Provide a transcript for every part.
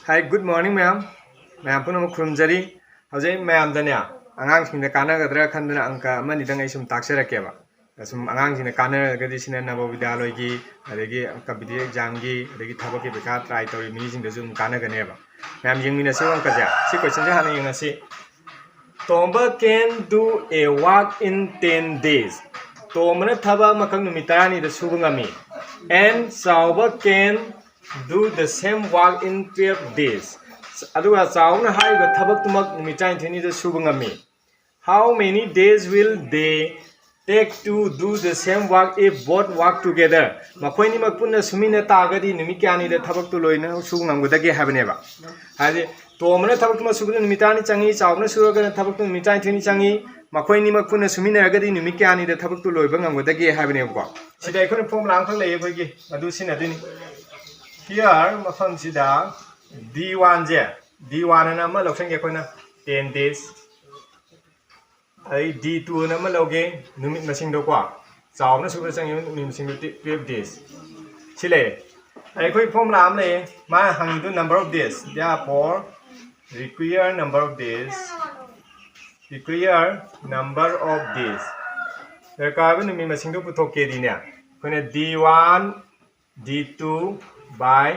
Hi, good morning, ma'am. Ma'am, puno mo kurumjari. Howzay, ma'am, danya. Angang sing kana gadra khandana angka mani dang isum taksera keba. Sum angang sing kana gadi sina nabo vidyaloy gi adegi competitive exam gi adegi thabak ki bekha try tori mini sing dazum kana ganeba. Ma'am jing mina se angka ja. Si question ja hana yanga si. Tomba can do a work in 10 days. Tomana thaba makang numitani da subungami. And Sauba can do the same work in 12 days. Aduga sauna hai ga thabak tumak numitain thini da subungami. How many days will they take to do the same work if both work together? Makoi ni makpunna sumina tagadi numikyani da thabak tu loina subungam godage habaneba. Hadi tomana thabak tumak subuna numitani changi sauna suraga thabak tu numitain thini changi makoi ni makpunna sumina agadi numikyani da thabak tu loibang ngam godage habaneba. Sida ikon form lang thang lay bagi adu sin adini. Here mafam sida D1 je D1 na ma loksang ke kona 10 days ai D2 na ma loge numit masing do kwa chaw na subra sang numit masing do 12 days sile ai koi form lam le ma hang do number of days, therefore require number of days there ka numit masing do puthok ke di nya kone D1 D2 by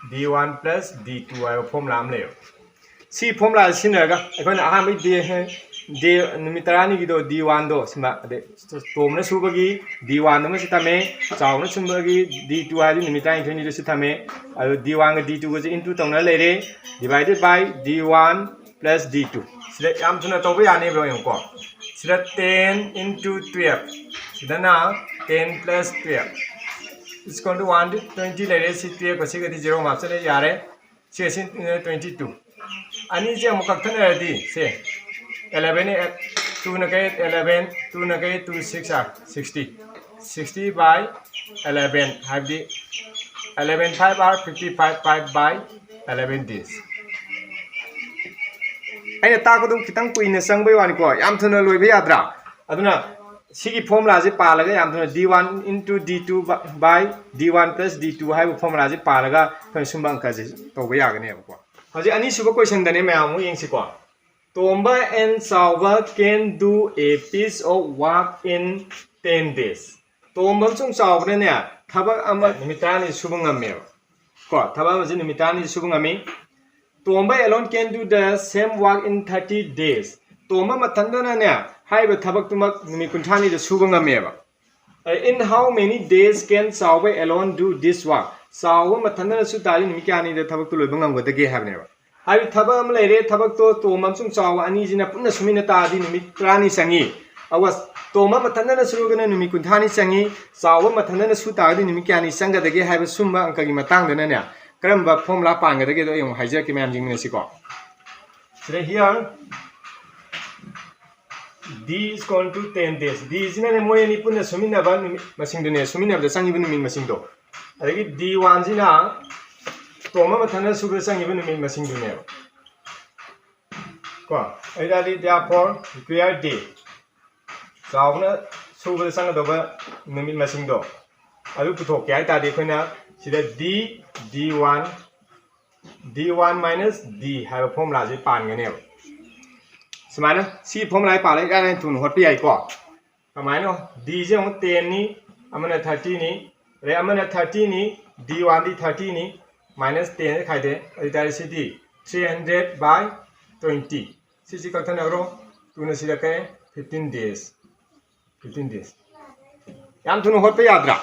D1 plus D2 ay formula am leyo. Si formula sinaga aikon aham D numitarani gido D1 do sima de tomna subagi D1 na sitame chawna sumbagi D2 ay numitani thoni do sitame ay D1 ga D2 go into tawna lere divided by D1 plus D2 sila am thuna tawba yani bro yong ko sila 10 into 12 sila na 10 plus 12 it's going to 120 lere C3 ko sigati 0 mapsa le yare C 22 ani je mukak thana di se 11 2 na kay 11 2 na kay 2 6 are 60 by 11 have the 11 5 are 55 5 by 11 days aina ta ko dum kitang kuina sangbai wani ko yam thuna loibe yadra aduna Sigi formula je palaga yam thuna D1 into D2 by D1 plus D2 hai formula je palaga thon sumba angka je toba yagane ko haji ani suba question dane mayam yengsi ko Tomba and Sauba can do a piece of work in 10 days Tomba chung Sauba ne thabak ama nimitani subungame ko thabak ma je nimitani subungame Tomba alone can do the same work in 30 days Tomba matandana ne Haiba thabak tumak numi kunthani da subangame in how many days can Sauba alone do this work? Sauba mathandana su tali numi kyani da thabak tu loibang ngam godage habne ba. Haibi thabak am leire thabak to tomam sung Sauba ani jina punna sumina ta di numi trani sangi. Awas toma mathandana surugana numi kunthani sangi Sauba mathandana su ta di numi kyani sanga dage haiba sumba angka gi matang dana ne. Karamba formula panga dage do yong haija ki mayam jing ne siko. So here D is equal to 10 days. D is na mo yani puna sumina ba masing do ne sumina ba sang ibn min masing do. Adagi D1 jina toma mathana subra sang ibn min masing do ne. Ko ai dali therefore require D. Sauna subra sang do ba min masing do. Adu puthok ya ta de khoina sida D1 minus D ha formula je pan ga ne ba. Semana si formula pa lai kan tun hot pi ai ko kamai D je 10 ni amana 30 ni re amana 30 ni D1 di 30 ni minus 10 khai de ai dai si di 300 by 20 si ka thana ro tuna si la kai 15 days yam tun hot pi yadra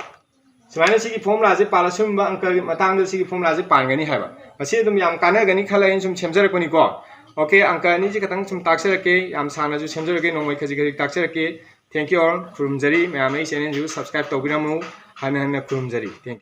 semana si formula je pa la sum ba angka matang de si formula je pan ga ni hai ba masi dum yam kana ga ni khala in sum chemjar ko ni ko Okay, angka ni jika tang cum taksir ke, am sana ju semjer ke nomai kaji kaji taksir ke. Thank you all. Kurumjari, me amai channel ju subscribe to binamu, hana hana kurumjari. Thank you.